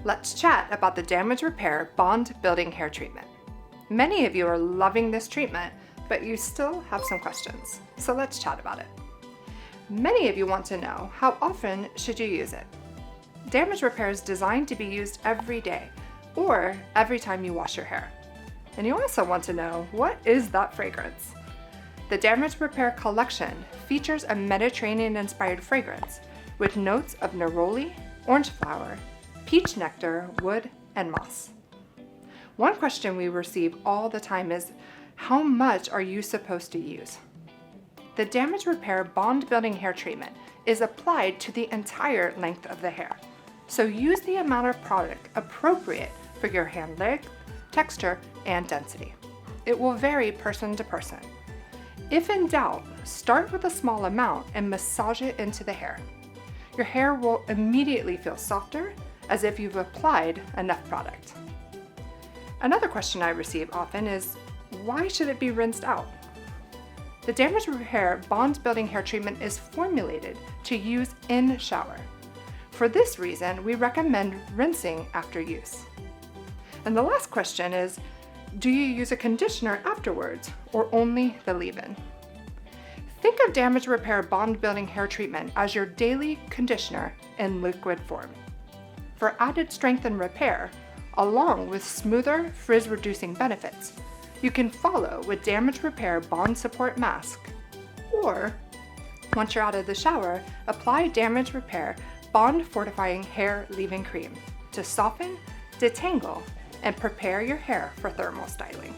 Let's chat about the Damage Repair Bond Building Hair Treatment. Many of you are loving this treatment, but you still have some questions, so let's chat about it. Many of you want to know, how often should you use it? Damage Repair is designed to be used every day, or every time you wash your hair. And you also want to know, what is that fragrance? The Damage Repair collection features a Mediterranean-inspired fragrance with notes of neroli, orange flower, peach nectar, wood, and moss. One question we receive all the time is, how much are you supposed to use? The Damage Repair Bond Building Hair Treatment is applied to the entire length of the hair, so use the amount of product appropriate for your hand length, texture, and density. It will vary person to person. If in doubt, start with a small amount and massage it into the hair. Your hair will immediately feel softer, as if you've applied enough product. Another question I receive often is, why should it be rinsed out? The Damage Repair Bond Building Hair Treatment is formulated to use in shower. For this reason, we recommend rinsing after use. And the last question is, do you use a conditioner afterwards or only the leave-in? Think of Damage Repair Bond Building Hair Treatment as your daily conditioner in liquid form. For added strength and repair, along with smoother, frizz-reducing benefits, you can follow with Damage Repair Bond Support Mask. Or, once you're out of the shower, apply Damage Repair Bond Fortifying Hair Leave-In Cream to soften, detangle, and prepare your hair for thermal styling.